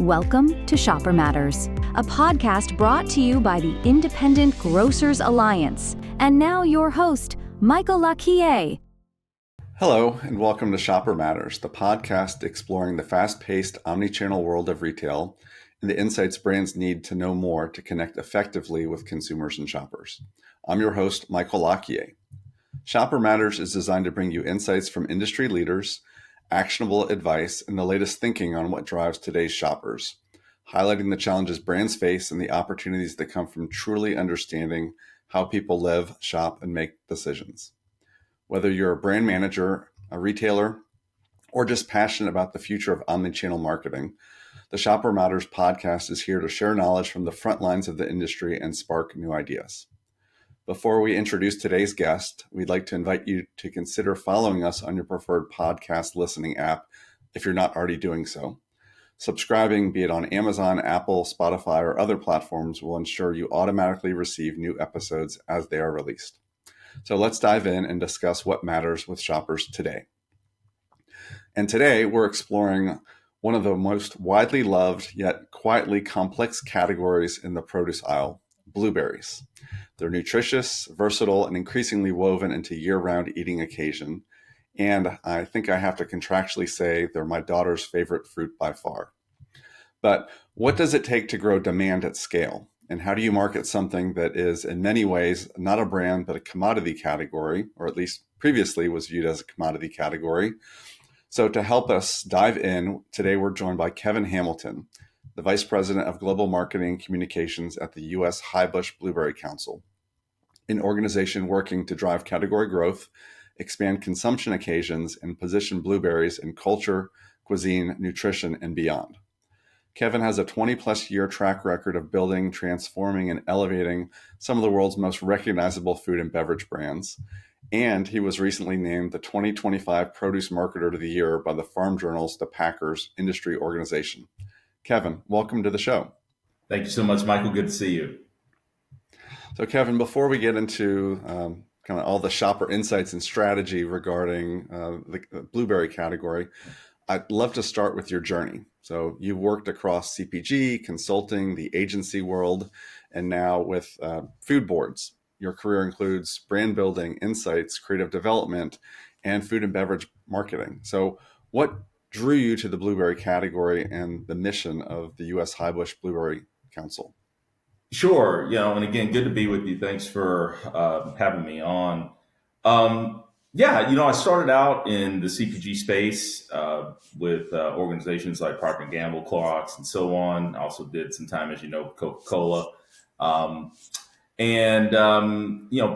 Welcome to Shopper Matters, a podcast brought to you by the Independent Grocers Alliance. And now your host, Michael Laquier. Hello, and welcome to Shopper Matters, the podcast exploring the fast-paced omni-channel world of retail and the insights brands need to know more to connect effectively with consumers and shoppers. I'm your host, Michael Laquier. Shopper Matters is designed to bring you insights from industry leaders, actionable advice, and the latest thinking on what drives today's shoppers, highlighting the challenges brands face and the opportunities that come from truly understanding how people live, shop, and make decisions. Whether you're a brand manager, a retailer, or just passionate about the future of omnichannel marketing, the Shopper Matters podcast is here to share knowledge from the front lines of the industry and spark new ideas. Before we introduce today's guest, we'd like to invite you to consider following us on your preferred podcast listening app if you're not already doing so. Subscribing, be it on Amazon, Apple, Spotify, or other platforms, will ensure you automatically receive new episodes as they are released. So let's dive in and discuss what matters with shoppers today. And today we're exploring one of the most widely loved yet quietly complex categories in the produce aisle, blueberries. They're nutritious, versatile, and increasingly woven into year-round eating occasion. And I think I have to contractually say they're my daughter's favorite fruit by far. But what does it take to grow demand at scale? And how do you market something that is in many ways not a brand, but a commodity category, or at least previously was viewed as a commodity category? So to help us dive in, today we're joined by Kevin Hamilton, the Vice President of Global Marketing Communications at the Highbush Blueberry Council, an organization working to drive category growth, expand consumption occasions, and position blueberries in culture, cuisine, nutrition, and beyond. Kevin has a 20-plus year track record of building, transforming, and elevating some of the world's most recognizable food and beverage brands. And he was recently named the 2025 Produce Marketer of the Year by the Farm Journal's The Packers Industry Organization. Kevin, welcome to the show. Thank you so much, Michael. Good to see you. So Kevin, before we get into kind of all the shopper insights and strategy regarding the blueberry category, I'd love to start with your journey. So you've worked across CPG, consulting, the agency world, and now with food boards. Your career includes brand building, insights, creative development, and food and beverage marketing. So what drew you to the blueberry category and the mission of the Highbush Blueberry Council? Sure. And again, good to be with you. Thanks for having me on. I started out in the CPG space with organizations like Procter & Gamble, Clorox, and so on. I also did some time, as you know, Coca-Cola.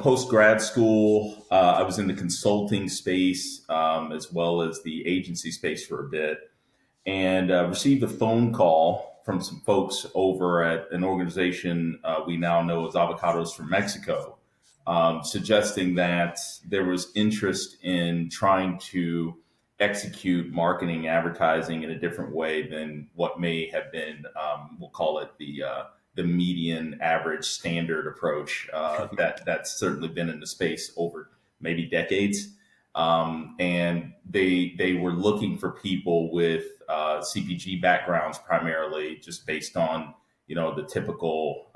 Post grad school, I was in the consulting space as well as the agency space for a bit, and received a phone call from some folks over at an organization we now know as Avocados from Mexico, suggesting that there was interest in trying to execute marketing, advertising in a different way than what may have been, we'll call it the median average standard approach that's certainly been in the space over maybe decades. And they were looking for people with CPG backgrounds, primarily just based on, the typical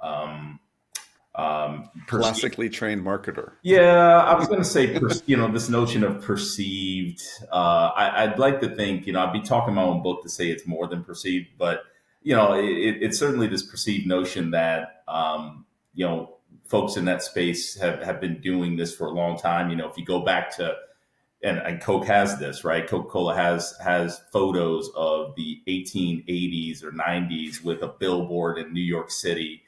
classically trained marketer. Yeah, I was going to say, this notion of perceived. I'd like to think, I'd be talking my own book to say it's more than perceived, but it's certainly this perceived notion that, folks in that space have been doing this for a long time. If you go back to, and Coke has this, right? Coca-Cola has photos of the 1880s or 90s with a billboard in New York City,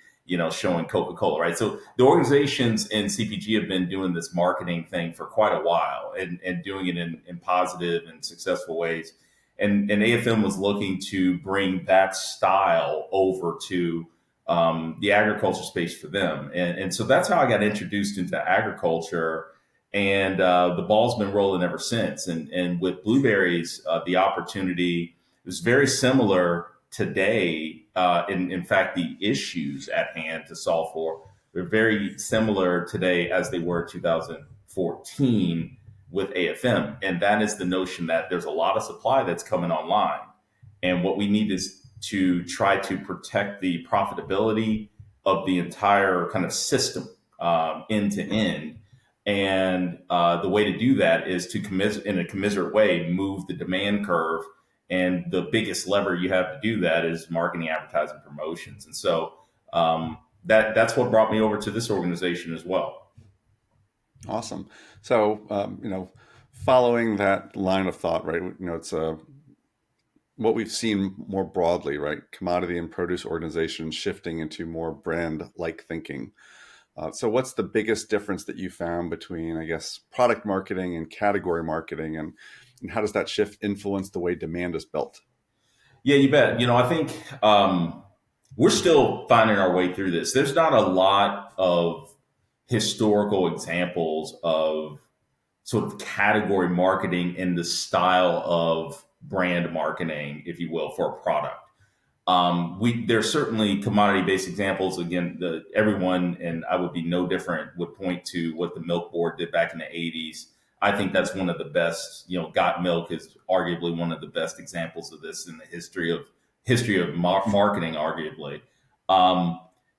showing Coca-Cola, right? So the organizations in CPG have been doing this marketing thing for quite a while and doing it in positive and successful ways. And AFM was looking to bring that style over to the agriculture space for them. And so that's how I got introduced into agriculture. And the ball's been rolling ever since. And with blueberries, the opportunity is very similar today. In fact, the issues at hand to solve for are very similar today as they were in 2014 with AFM. And that is the notion that there's a lot of supply that's coming online. And what we need is to try to protect the profitability of the entire kind of system end to end. And the way to do that is to in a commiserate way, move the demand curve. And the biggest lever you have to do that is marketing, advertising, promotions. And so that's what brought me over to this organization as well. Awesome. So, following that line of thought, right, it's what we've seen more broadly, right? Commodity and produce organizations shifting into more brand-like thinking. So what's the biggest difference that you found between, I guess, product marketing and category marketing, and how does that shift influence the way demand is built? Yeah, you bet. I think we're still finding our way through this. There's not a lot of historical examples of sort of category marketing in the style of brand marketing, if you will, for a product. There's certainly commodity-based examples. Again, everyone, and I would be no different, would point to what the Milk Board did back in the 80s. I think that's one of the best. Got Milk is arguably one of the best examples of this in the history of marketing, arguably.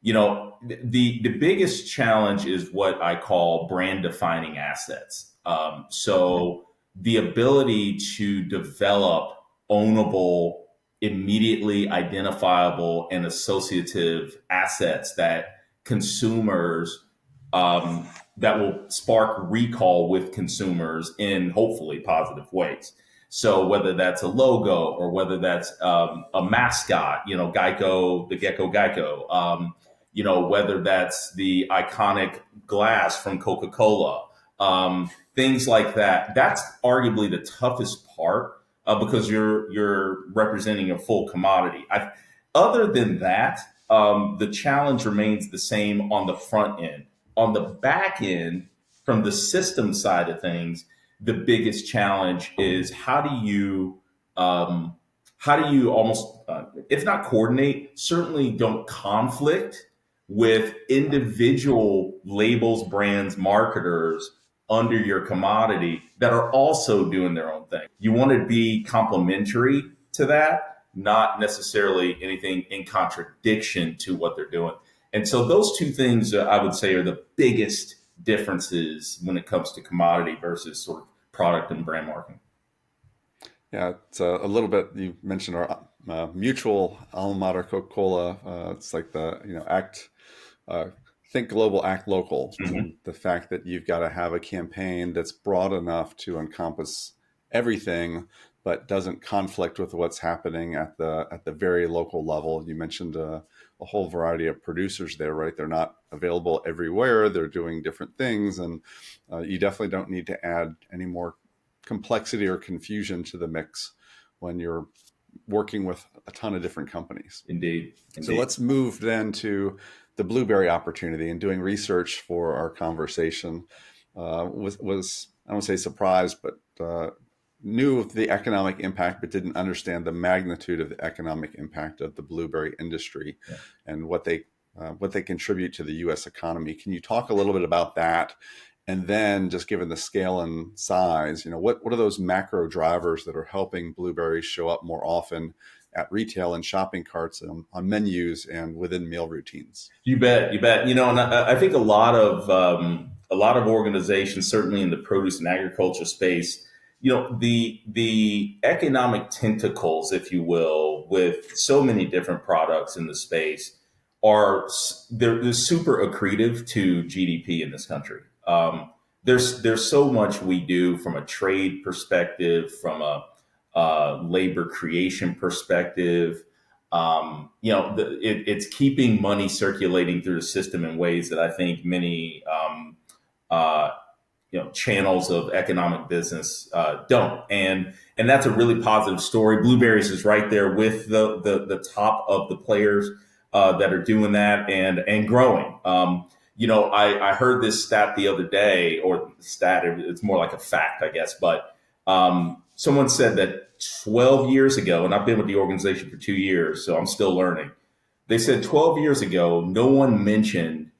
The biggest challenge is what I call brand defining assets. So the ability to develop ownable, immediately identifiable and associative assets that consumers, that will spark recall with consumers in hopefully positive ways. So whether that's a logo or whether that's a mascot, Geico, the Geico, whether that's the iconic glass from Coca-Cola, things like that. That's arguably the toughest part because you're representing a full commodity. Other than that, the challenge remains the same on the front end. On the back end, from the system side of things, the biggest challenge is how do you almost, if not coordinate, certainly don't conflict with individual labels, brands, marketers under your commodity that are also doing their own thing. You want to be complementary to that, not necessarily anything in contradiction to what they're doing. And so those two things, I would say, are the biggest differences when it comes to commodity versus sort of product and brand marketing. Yeah, it's a little bit, you mentioned our mutual alma mater, Coca-Cola. It's like think global, act local. Mm-hmm. The fact that you've got to have a campaign that's broad enough to encompass everything, but doesn't conflict with what's happening at the very local level. You mentioned a whole variety of producers there, right? They're not available everywhere. They're doing different things, and you definitely don't need to add any more complexity or confusion to the mix when you're working with a ton of different companies. Indeed. So let's move then to the blueberry opportunity. And doing research for our conversation, was I don't say surprised, but knew of the economic impact, but didn't understand the magnitude of the economic impact of the blueberry industry and what they contribute to the U.S. economy. Can you talk a little bit about that? And then, just given the scale and size, what are those macro drivers that are helping blueberries show up more often at retail and shopping carts, on menus and within meal routines? You bet. And I think a lot of organizations, certainly in the produce and agriculture space, the economic tentacles, if you will, with so many different products in the space they're super accretive to GDP in this country. There's so much we do from a trade perspective, from a labor creation perspective. It's keeping money circulating through the system in ways that I think many channels of economic business don't, and that's a really positive story. Blueberries is right there with the top of the players that are doing that and growing. I heard this stat the other day, or stat, it's more like a fact, I guess, but someone said that 12 years ago, and I've been with the organization for 2 years, so I'm still learning. They said 12 years ago, no one mentioned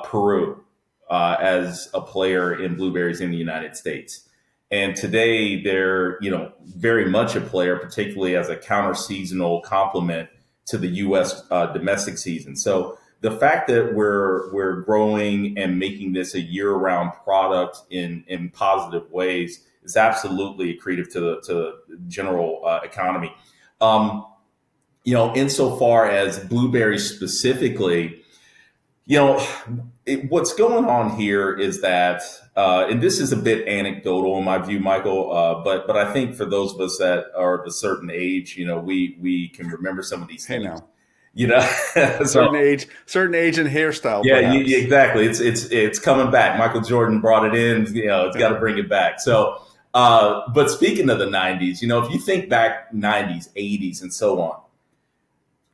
Peru as a player in blueberries in the United States. And today they're, very much a player, particularly as a counter-seasonal complement to the U.S. Domestic season. So the fact that we're growing and making this a year-round product in positive ways is absolutely accretive to the general economy. Insofar as blueberries specifically, what's going on here is that, and this is a bit anecdotal in my view, Michael, but I think for those of us that are of a certain age, we can remember some of these things. Hey now. So, certain age and hairstyle. Yeah, perhaps. exactly. It's coming back. Michael Jordan brought it in. It's got to bring it back. So, but speaking of the 90s, if you think back 90s, 80s, and so on,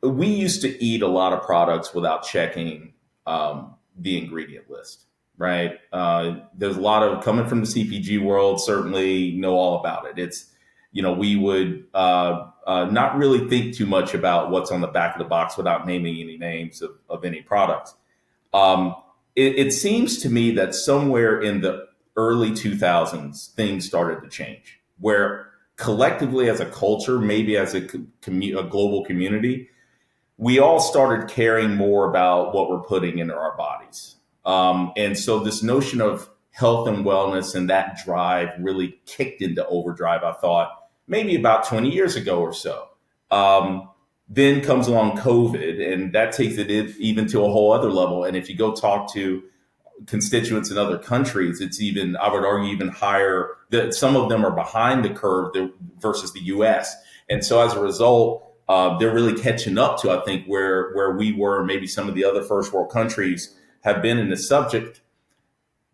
we used to eat a lot of products without checking the ingredient list, right? There's a lot of coming from the CPG world, certainly know all about it. It's, we would not really think too much about what's on the back of the box without naming any names of any products. It seems to me that somewhere in the early 2000s, things started to change, where collectively as a culture, maybe as a global community, we all started caring more about what we're putting into our bodies. And so this notion of health and wellness and that drive really kicked into overdrive, I thought, maybe about 20 years ago or so. Then comes along COVID, and that takes it even to a whole other level. And if you go talk to constituents in other countries, it's even, I would argue, even higher. That some of them are behind the curve versus the US. And so as a result, they're really catching up to, I think, where we were, maybe some of the other first world countries have been in this subject.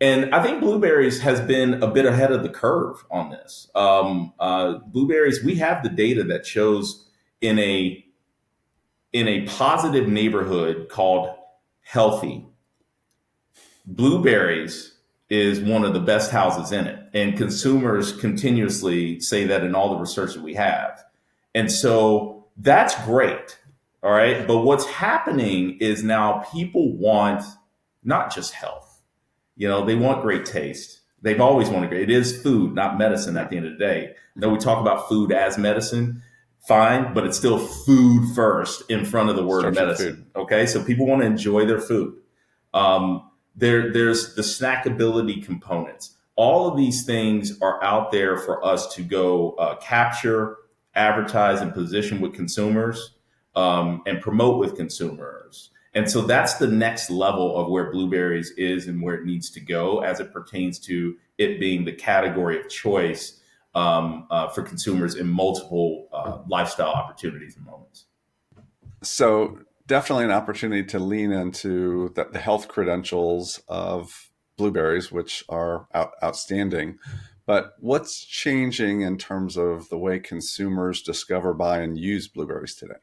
And I think blueberries has been a bit ahead of the curve on this. Blueberries, we have the data that shows in a positive neighborhood called healthy, blueberries is one of the best houses in it. And consumers continuously say that in all the research that we have. And so that's great. All right. But what's happening is now people want not just health, they want great taste. They've always wanted great. It is food, not medicine at the end of the day. I know we talk about food as medicine, fine, but it's still food first in front of the word medicine. Okay. So people want to enjoy their food. There's the snackability components. All of these things are out there for us to go capture, advertise, and position with consumers, and promote with consumers. And so that's the next level of where blueberries is and where it needs to go as it pertains to it being the category of choice for consumers in multiple lifestyle opportunities and moments. So definitely an opportunity to lean into the health credentials of blueberries, which are outstanding. But what's changing in terms of the way consumers discover, buy, and use blueberries today?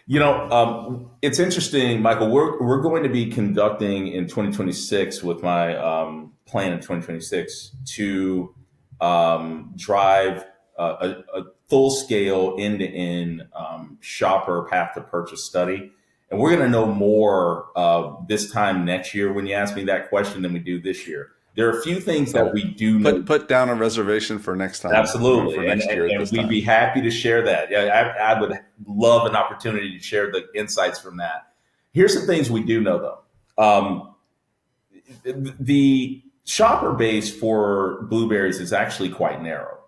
It's interesting, Michael. We're going to be conducting in 2026 with my plan in 2026 to drive a full-scale end-to-end shopper path to purchase study. And we're going to know more this time next year when you ask me that question than we do this year. There are a few things that we do know. Put down a reservation for next time. Absolutely. For next year and we'd be happy to share that. Yeah, I would love an opportunity to share the insights from that. Here's some things we do know, though. The shopper base for blueberries is actually quite narrow.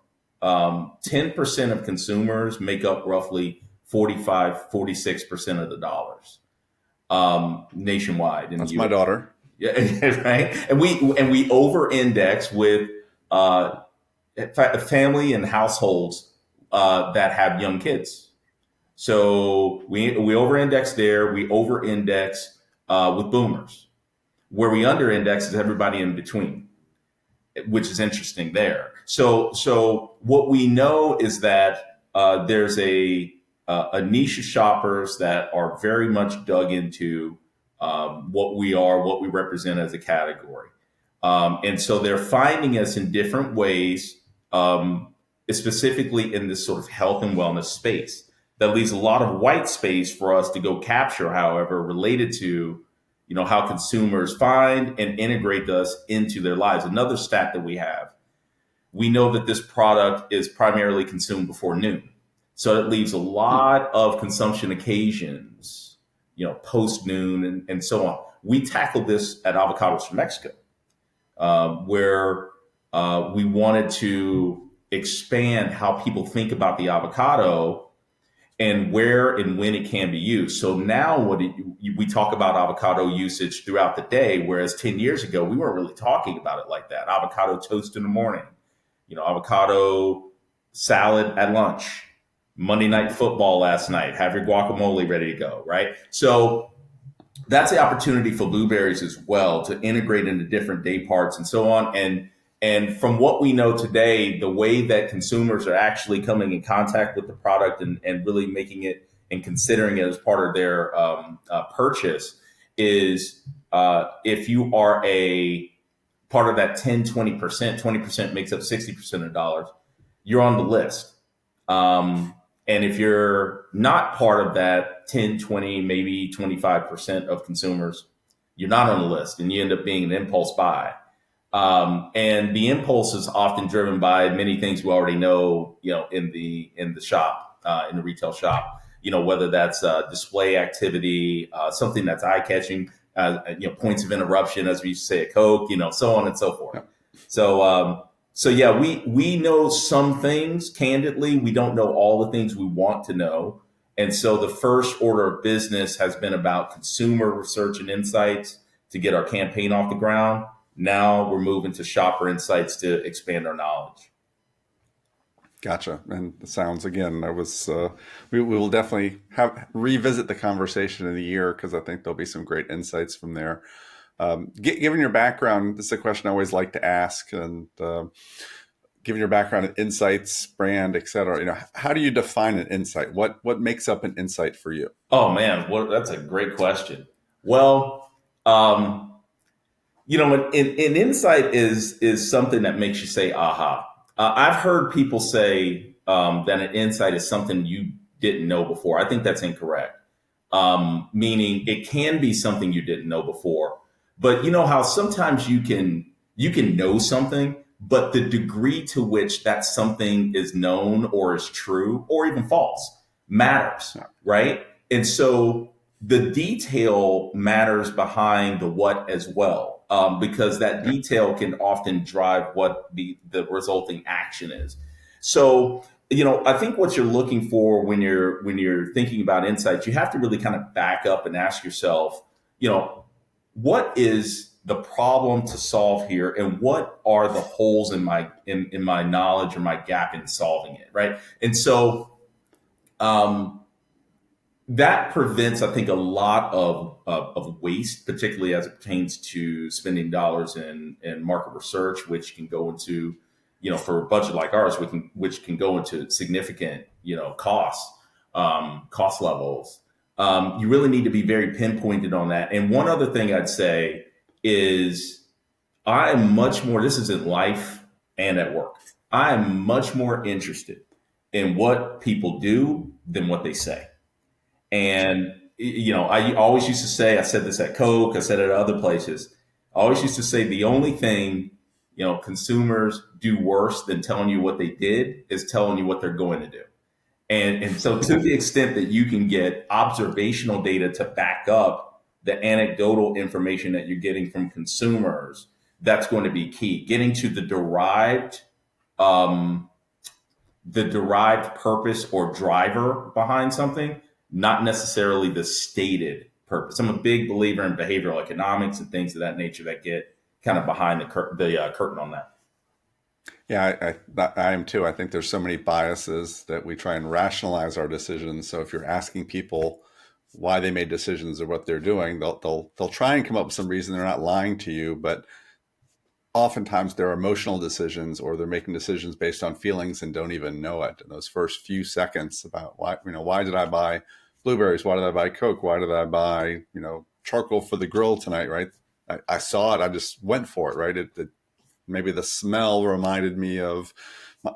10% of consumers make up roughly 46% of the dollars nationwide. That's my daughter. Yeah, right. And we over-index with family and households that have young kids. So we over-index there. We over-index with boomers. Where we under-index is everybody in between, which is interesting there. So what we know is that there's a niche of shoppers that are very much dug into what we represent as a category. And so they're finding us in different ways, specifically in this sort of health and wellness space. That leaves a lot of white space for us to go capture, however, related to, how consumers find and integrate us into their lives. Another stat that we have, we know that this product is primarily consumed before noon. So it leaves a lot of consumption occasions, post noon and so on. We tackled this at Avocados from Mexico, where we wanted to expand how people think about the avocado and where and when it can be used. So now we talk about avocado usage throughout the day, whereas 10 years ago, we weren't really talking about it like that. Avocado toast in the morning, avocado salad at lunch, Monday Night Football last night, have your guacamole ready to go, right? So that's the opportunity for Blueberries as well to integrate into different day parts and so on. And from what we know today, the way that consumers are actually coming in contact with the product and really making it and considering it as part of their purchase is if you are a part of that 10, 20%, 20% makes up 60% of dollars, you're on the list. And if you're not part of that 10, 20, maybe 25% of consumers, you're not on the list and you end up being an impulse buy. And the impulse is often driven by many things we already know, in the shop, in the retail shop, whether that's display activity, something that's eye catching, points of interruption, as we used to say at Coke, so on and so forth. So yeah, we know some things. Candidly, we don't know all the things we want to know. And so the first order of business has been about consumer research and insights to get our campaign off the ground. Now we're moving to shopper insights to expand our knowledge. Gotcha. And it sounds, again, we will definitely revisit the conversation in a year because I think there'll be some great insights from there. Given your background, this is a question I always like to ask, and given your background in insights, brand, et cetera, how do you define an insight? What makes up an insight for you? Oh man, well, that's a great question. Well, an insight is something that makes you say, aha. I've heard people say that an insight is something you didn't know before. I think that's incorrect. Meaning it can be something you didn't know before. But you know how sometimes you can know something, but the degree to which that something is known or is true or even false matters, right? And so the detail matters behind the what as well, because that detail can often drive what the resulting action is. So, I think what you're looking for when you're thinking about insights, you have to really kind of back up and ask yourself, what is the problem to solve here, and what are the holes in my knowledge or my gap in solving it, right? And so that prevents, I think, a lot of waste, particularly as it pertains to spending dollars in market research, which can go into, for a budget like ours, which can go into significant, cost levels. You really need to be very pinpointed on that. And one other thing I'd say is I am much more, this is in life and at work, I am much more interested in what people do than what they say. And, I always used to say, I said this at Coke, I said it at other places, I always used to say the only thing, consumers do worse than telling you what they did is telling you what they're going to do. And so to the extent that you can get observational data to back up the anecdotal information that you're getting from consumers, that's going to be key. Getting to the derived purpose or driver behind something, not necessarily the stated purpose. I'm a big believer in behavioral economics and things of that nature that get kind of behind the curtain on that. Yeah, I am too. I think there's so many biases that we try and rationalize our decisions. So if you're asking people why they made decisions or what they're doing, they'll try and come up with some reason. They're not lying to you, but oftentimes they're emotional decisions, or they're making decisions based on feelings and don't even know it. And those first few seconds about why did I buy blueberries? Why did I buy Coke? Why did I buy, charcoal for the grill tonight? Right. I saw it. I just went for it. Right. Maybe the smell reminded me of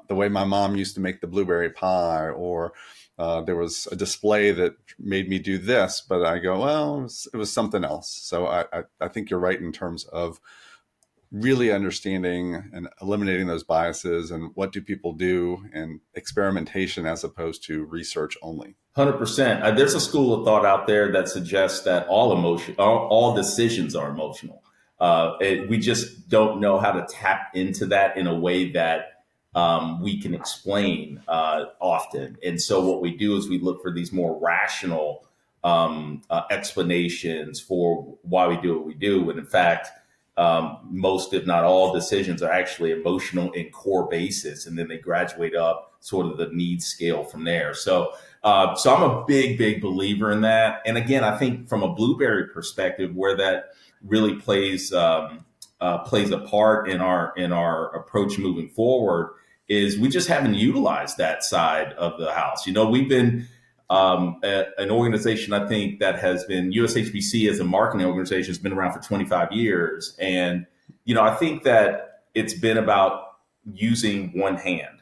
the way my mom used to make the blueberry pie, or there was a display that made me do this, but I go, well, it was something else. So I think you're right in terms of really understanding and eliminating those biases and what do people do, and experimentation as opposed to research only. 100%. There's a school of thought out there that suggests that all decisions are emotional. We just don't know how to tap into that in a way that we can explain often. And so what we do is we look for these more rational explanations for why we do what we do. And in fact, most, if not all, decisions are actually emotional in core basis, and then they graduate up sort of the needs scale from there. So I'm a big believer in that. And again, I think from a blueberry perspective, where that really plays a part in our approach moving forward is we just haven't utilized that side of the house. We've been an organization, I think, that has been USHBC as a marketing organization has been around for 25 years. And, I think that it's been about using one hand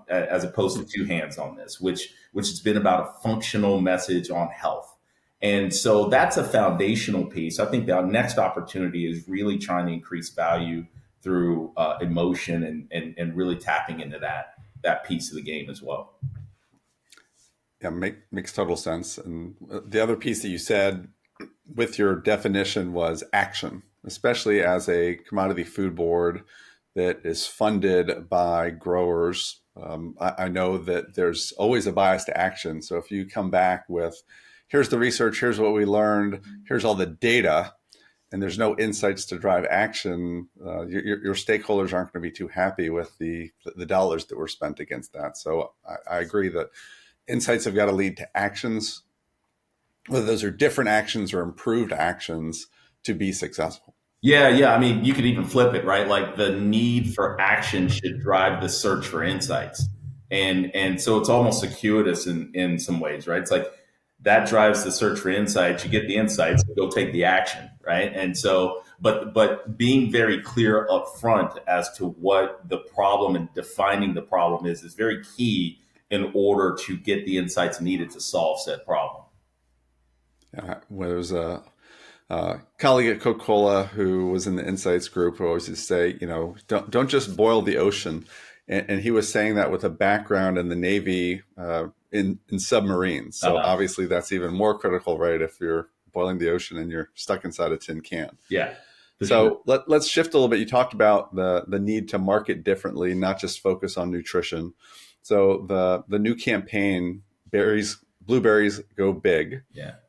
as opposed to two hands on this, which has been about a functional message on health. And so that's a foundational piece. I think our next opportunity is really trying to increase value through emotion and really tapping into that piece of the game as well. Yeah, makes total sense. And the other piece that you said with your definition was action, especially as a commodity food board that is funded by growers. I know that there's always a bias to action. So if you come back with, here's the research, here's what we learned, here's all the data, and there's no insights to drive action, your stakeholders aren't going to be too happy with the dollars that were spent against that. So I agree that insights have got to lead to actions, whether those are different actions or improved actions, to be successful. Yeah. I mean, you could even flip it, right? Like the need for action should drive the search for insights. And so it's almost circuitous in some ways, right? It's like that drives the search for insights. You get the insights, go take the action, right? And so, but being very clear up front as to what the problem and defining the problem is very key in order to get the insights needed to solve said problem. Well, there was a colleague at Coca-Cola who was in the insights group who always used to say, don't just boil the ocean. And he was saying that with a background in the Navy in submarines. So obviously that's even more critical, right? If you're boiling the ocean and you're stuck inside a tin can. Yeah. So let's shift a little bit. You talked about the need to market differently, not just focus on nutrition. So the new campaign, Blueberries Go Big,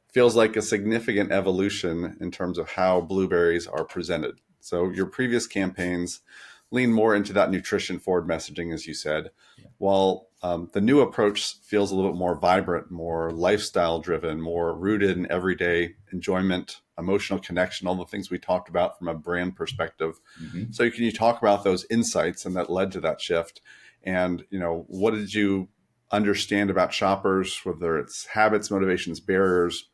feels like a significant evolution in terms of how blueberries are presented. So your previous campaigns lean more into that nutrition forward messaging, as you said, while the new approach feels a little bit more vibrant, more lifestyle driven, more rooted in everyday enjoyment, emotional connection, all the things we talked about from a brand perspective. Mm-hmm. So can you talk about those insights and that led to that shift? And, what did you understand about shoppers, whether it's habits, motivations, barriers,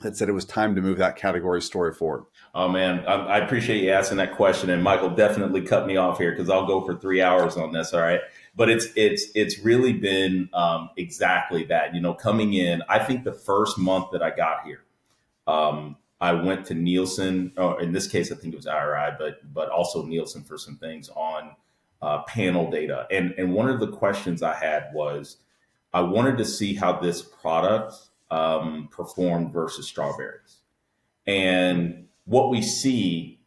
that said it was time to move that category story forward? Oh, man, I appreciate you asking that question. And Michael, definitely cut me off here because I'll go for 3 hours on this. All right. But it's really been exactly that, coming in. I think the first month that I got here, I went to Nielsen, or in this case, I think it was IRI, but also Nielsen for some things on panel data. And one of the questions I had was, I wanted to see how this product performed versus strawberries. And what we see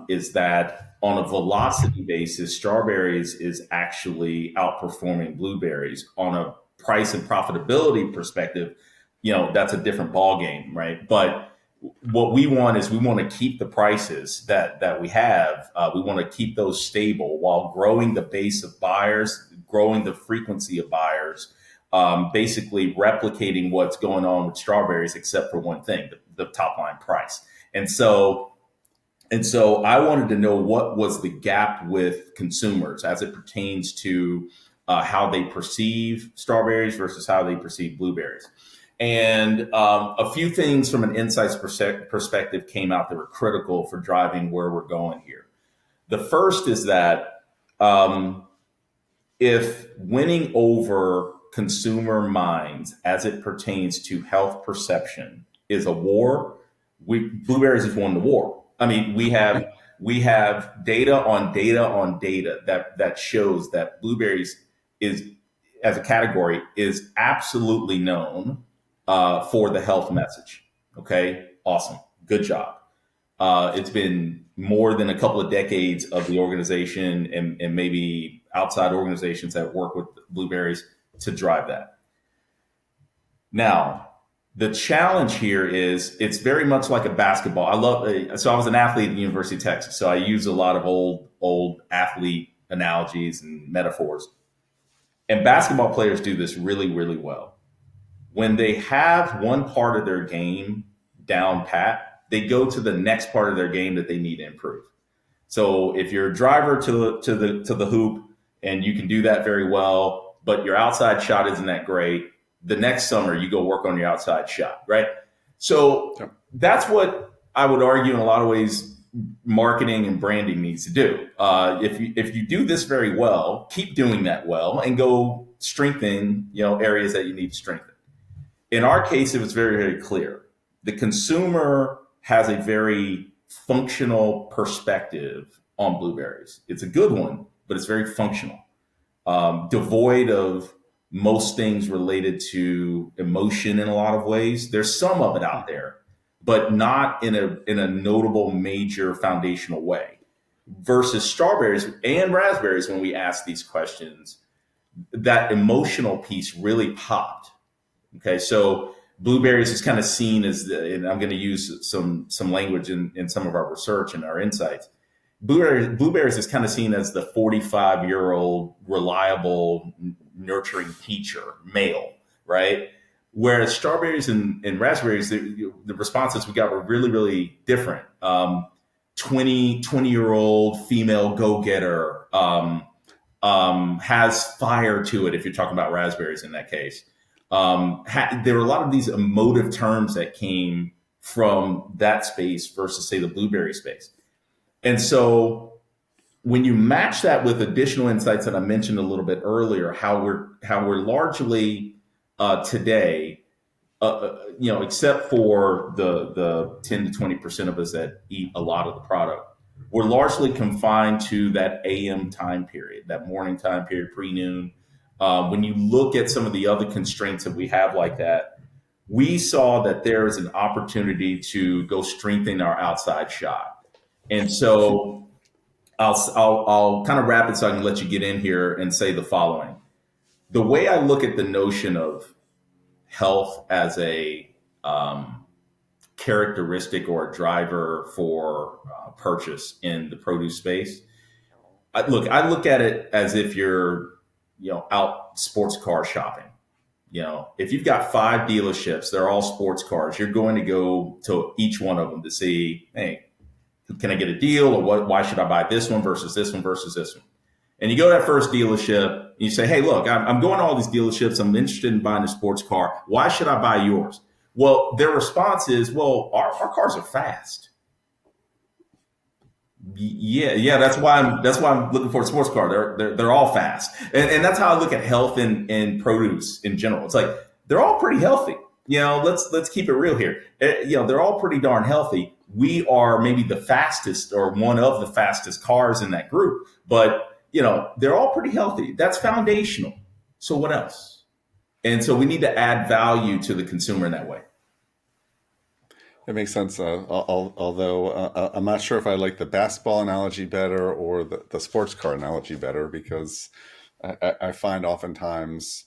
is that on a velocity basis, strawberries is actually outperforming blueberries. On a price and profitability perspective, that's a different ballgame, right? But what we want is we want to keep the prices that we have. We want to keep those stable while growing the base of buyers, growing the frequency of buyers, basically replicating what's going on with strawberries, except for one thing, the top line price. And so I wanted to know what was the gap with consumers as it pertains to how they perceive strawberries versus how they perceive blueberries. And a few things from an insights perspective came out that were critical for driving where we're going here. The first is that if winning over consumer minds as it pertains to health perception is a war, blueberries has won the war. I mean, we have we have data on data on data that shows that blueberries is, as a category, is absolutely known for the health message. Okay, awesome, good job. It's been more than a couple of decades of the organization and maybe outside organizations that work with blueberries to drive that. Now, the challenge here is it's very much like a basketball. So I was an athlete at the University of Texas, so I use a lot of old athlete analogies and metaphors. And basketball players do this really, really well. When they have one part of their game down pat, they go to the next part of their game that they need to improve. So if you're a driver to the hoop and you can do that very well, but your outside shot isn't that great, the next summer you go work on your outside shot, right? So that's what I would argue in a lot of ways marketing and branding needs to do. If you do this very well, keep doing that well and go strengthen, areas that you need to strengthen. In our case, it was very, very clear. The consumer has a very functional perspective on blueberries. It's a good one, but it's very functional, devoid of most things related to emotion in a lot of ways. There's some of it out there, but not in a notable major foundational way. Versus strawberries and raspberries, when we ask these questions, that emotional piece really popped. Okay, so blueberries is kind of seen as and I'm going to use some language in some of our research and our insights. Blueberries is kind of seen as the 45-year-old reliable, nurturing teacher, male, right? Whereas strawberries and raspberries, the responses we got were really, really different. 20-year-old female go-getter, has fire to it, if you're talking about raspberries in that case. There were a lot of these emotive terms that came from that space versus, say, the blueberry space. And so when you match that with additional insights that I mentioned a little bit earlier, how we're largely today, except for the 10 to 20% of us that eat a lot of the product, we're largely confined to that AM time period, that morning time period, pre-noon. When you look at some of the other constraints that we have like that, we saw that there is an opportunity to go strengthen our outside shot. And so I'll kind of wrap it so I can let you get in here and say the following. The way I look at the notion of health as a characteristic or a driver for purchase in the produce space, I look at it as if you're out sports car shopping. If you've got 5 dealerships, they're all sports cars, you're going to go to each one of them to see, hey, can I get a deal, or why should I buy this one versus this one versus this one? And you go to that first dealership and you say, hey, look, I'm going to all these dealerships. I'm interested in buying a sports car. Why should I buy yours? Well, their response is, well, our cars are fast. Yeah. That's why I'm looking for a sports car. They're all fast. And that's how I look at health and produce in general. It's like, they're all pretty healthy. Let's keep it real here. They're all pretty darn healthy. We are maybe the fastest or one of the fastest cars in that group, but they're all pretty healthy. That's foundational. So what else? And so we need to add value to the consumer in that way. It makes sense. Although I'm not sure if I like the basketball analogy better or the sports car analogy better, because I find oftentimes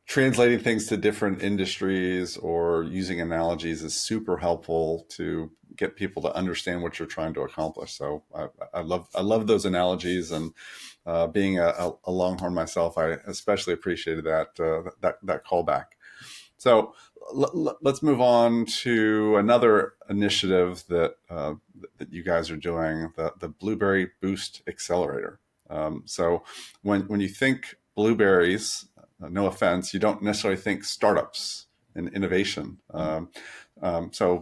translating things to different industries or using analogies is super helpful to get people to understand what you're trying to accomplish. So I love those analogies, and being a Longhorn myself, I especially appreciated that callback. So let's move on to another initiative that you guys are doing, the Blueberry Boost Accelerator. So when you think blueberries, no offense, you don't necessarily think startups and innovation. But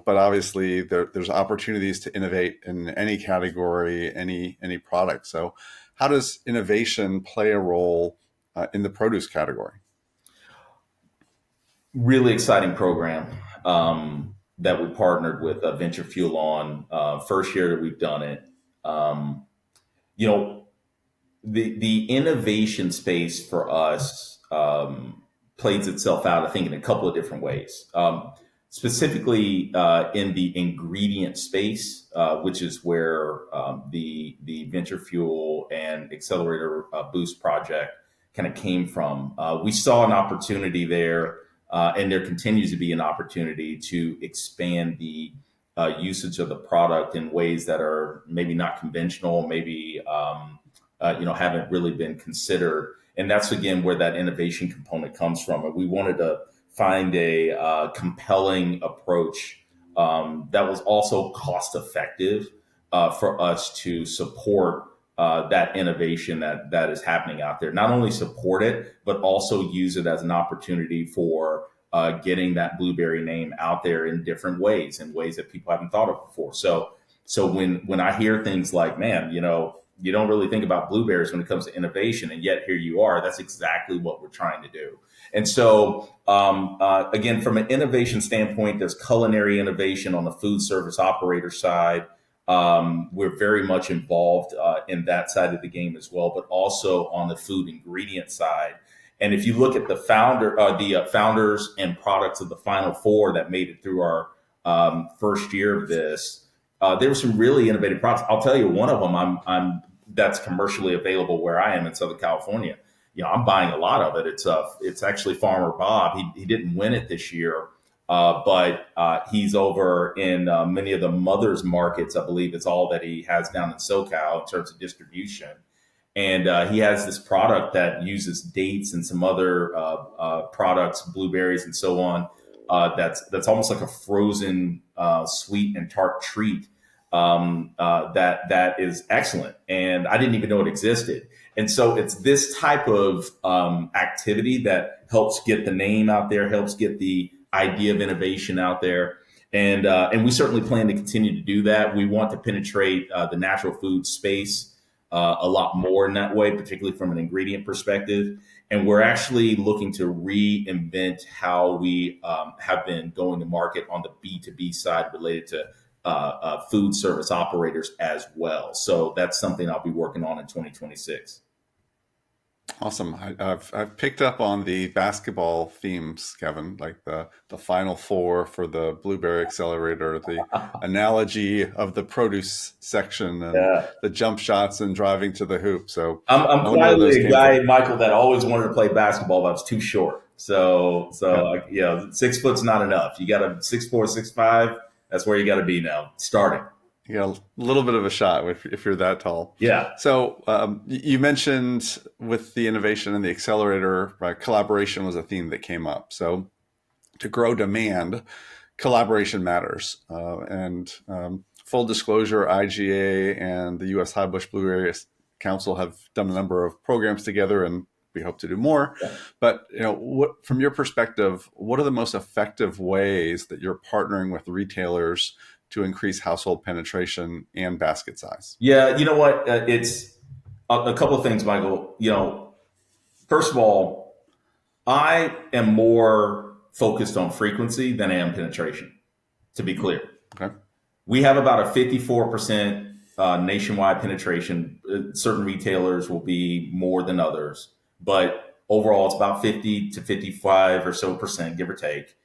obviously there's opportunities to innovate in any category, any product. So how does innovation play a role in the produce category? Really exciting program that we partnered with Venture Fuel on. First year that we've done it. Um, you know, the innovation space for us plays itself out, I think, in a couple of different ways. Specifically in the ingredient space, which is where the venture fuel and accelerator boost project kind of came from. We saw an opportunity there, and there continues to be an opportunity to expand the usage of the product in ways that are maybe not conventional, maybe haven't really been considered. And that's again where that innovation component comes from. And we wanted to find a compelling approach that was also cost effective for us to support that innovation that is happening out there. Not only support it, but also use it as an opportunity for getting that blueberry name out there in different ways, in ways that people haven't thought of before. So when I hear things like, man, you don't really think about blueberries when it comes to innovation, and yet here you are. That's exactly what we're trying to do. And so, again, from an innovation standpoint, there's culinary innovation on the food service operator side. We're very much involved in that side of the game as well, but also on the food ingredient side. And if you look at the founders and products of the Final Four that made it through our first year of this, there were some really innovative products. I'll tell you, one of them I'm that's commercially available where I am in Southern California. I'm buying a lot of it. It's actually Farmer Bob. He didn't win it this year, but he's over in many of the Mother's markets. I believe it's all that he has down in SoCal in terms of distribution. And he has this product that uses dates and some other products, blueberries and so on. That's almost like a frozen sweet and tart treat that is excellent. And I didn't even know it existed. And so it's this type of activity that helps get the name out there, helps get the idea of innovation out there. And we certainly plan to continue to do that. We want to penetrate the natural food space a lot more in that way, particularly from an ingredient perspective. And we're actually looking to reinvent how we have been going to market on the B2B side related to food service operators as well. So that's something I'll be working on in 2026. Awesome. I've picked up on the basketball themes, Kevin, like the Final Four for the Blueberry Accelerator, the analogy of the produce section, and the jump shots and driving to the hoop. So I'm quietly a guy, Michael, that always wanted to play basketball, but I was too short. So 6 foot's not enough. You got to 6'4", 6'5". That's where you got to be now, starting. You got a little bit of a shot if you're that tall. Yeah. So you mentioned with the innovation and the accelerator, right, collaboration was a theme that came up. So to grow demand, collaboration matters. And full disclosure, IGA and the US Highbush Blueberry Council have done a number of programs together, and we hope to do more. Yeah. But from your perspective, what are the most effective ways that you're partnering with retailers to increase household penetration and basket size? Yeah, you know what? It's a couple of things, Michael. First of all, I am more focused on frequency than I am penetration, to be clear. Okay. We have about a 54% nationwide penetration. Certain retailers will be more than others, but overall it's about 50 to 55 or so percent, give or take.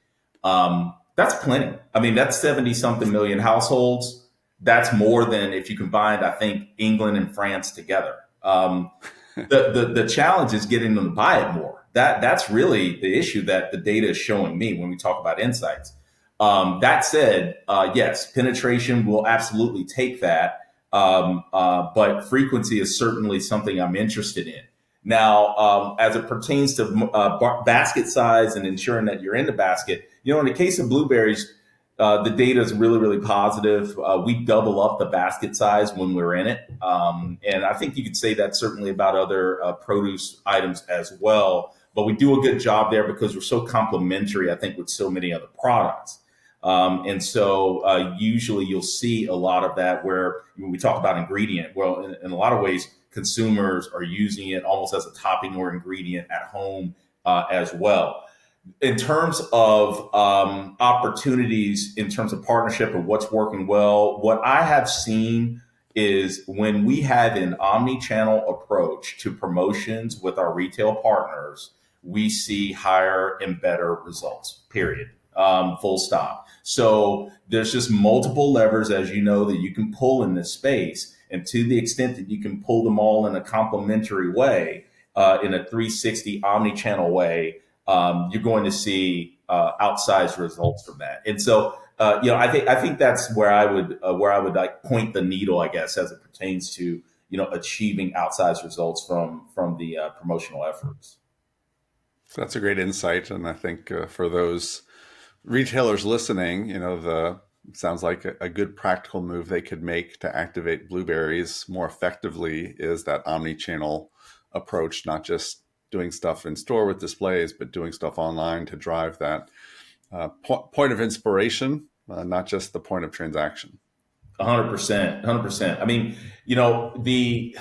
That's plenty. I mean, that's 70 something million households. That's more than if you combined, I think, England and France together. The challenge is getting them to buy it more. That's really the issue that the data is showing me when we talk about insights. That said, yes, penetration will absolutely take that. But frequency is certainly something I'm interested in. Now, as it pertains to basket size and ensuring that you're in the basket, in the case of blueberries, the data is really, really positive. We double up the basket size when we're in it. And I think you could say that certainly about other produce items as well. But we do a good job there because we're so complementary, I think, with so many other products. And so usually you'll see a lot of that where when we talk about ingredient, well, in a lot of ways, consumers are using it almost as a topping or ingredient at home as well. In terms of opportunities, in terms of partnership and what's working well, what I have seen is when we have an omni-channel approach to promotions with our retail partners, we see higher and better results, period. Full stop. So there's just multiple levers, as you know, that you can pull in this space. And to the extent that you can pull them all in a complementary way, in a 360 omni-channel way, you're going to see outsized results from that. And so, I think that's where I would like point the needle, I guess, as it pertains to achieving outsized results from the promotional efforts. So that's a great insight, and I think for those retailers listening, sounds like a good practical move they could make to activate Blueberries more effectively is that omni-channel approach, not just doing stuff in store with displays, but doing stuff online to drive that point of inspiration, not just the point of transaction. 100%. I mean, the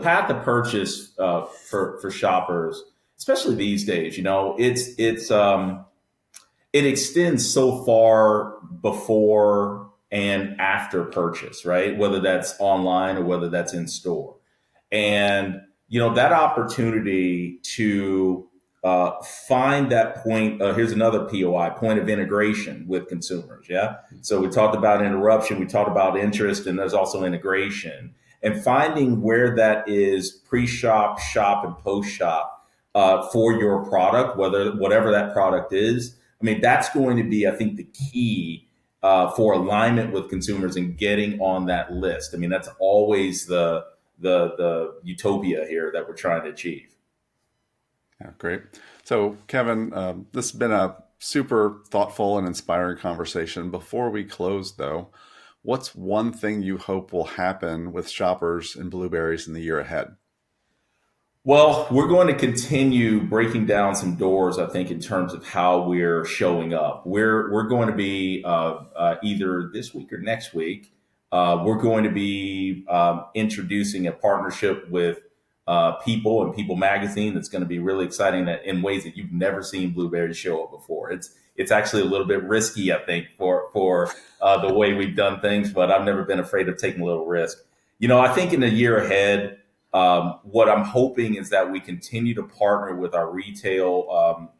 path of purchase for shoppers, especially these days, it extends so far before and after purchase, right? Whether that's online or whether that's in store. And, that opportunity to find that point, here's another POI, point of integration with consumers, yeah? So we talked about interruption, we talked about interest, and there's also integration. And finding where that is pre-shop, shop, and post-shop for your product, whatever that product is. I mean, that's going to be, I think, the key for alignment with consumers and getting on that list. I mean, that's always the utopia here that we're trying to achieve. Yeah, great. So, Kevin, this has been a super thoughtful and inspiring conversation. Before we close, though, what's one thing you hope will happen with shoppers and Blueberries in the year ahead? Well, we're going to continue breaking down some doors, I think, in terms of how we're showing up. We're going to be either this week or next week. We're going to be introducing a partnership with People and People Magazine that's going to be really exciting in ways that you've never seen Blueberries show up before. It's actually a little bit risky, I think, for the way we've done things, but I've never been afraid of taking a little risk. I think in the year ahead, what I'm hoping is that we continue to partner with our retail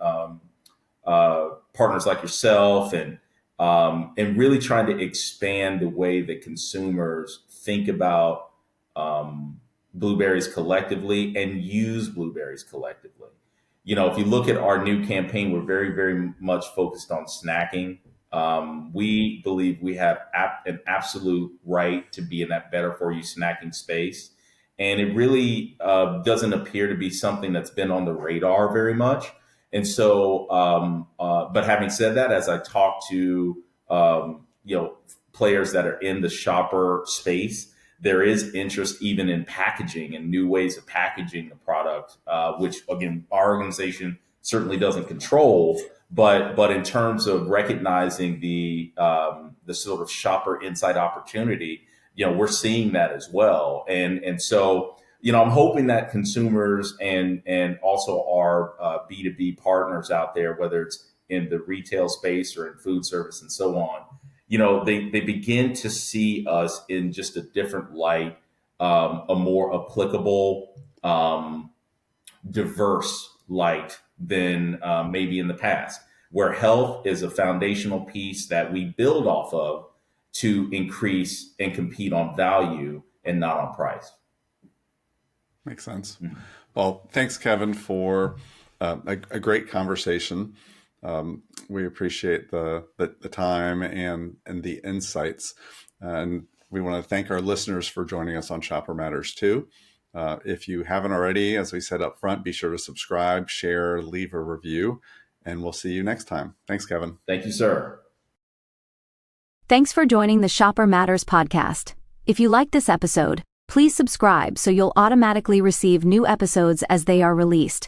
partners like yourself and really trying to expand the way that consumers think about Blueberries collectively and use Blueberries collectively. If you look at our new campaign, we're very, very much focused on snacking. We believe we have an absolute right to be in that better for you snacking space. And it really doesn't appear to be something that's been on the radar very much. And so, but having said that, as I talk to, players that are in the shopper space, there is interest even in packaging and new ways of packaging the product, which again, our organization certainly doesn't control, but in terms of recognizing the sort of shopper insight opportunity, we're seeing that as well. And so, I'm hoping that consumers and also our B2B partners out there, whether it's in the retail space or in food service and so on, they begin to see us in just a different light, a more applicable, diverse light than maybe in the past, where health is a foundational piece that we build off of to increase and compete on value and not on price. Makes sense. Mm-hmm. Well, thanks, Kevin, for a great conversation. We appreciate the time and the insights. And we want to thank our listeners for joining us on Shopper Matters too. If you haven't already, as we said up front, be sure to subscribe, share, leave a review, and we'll see you next time. Thanks, Kevin. Thank you, sir. Thanks for joining the Shopper Matters podcast. If you like this episode, please subscribe so you'll automatically receive new episodes as they are released.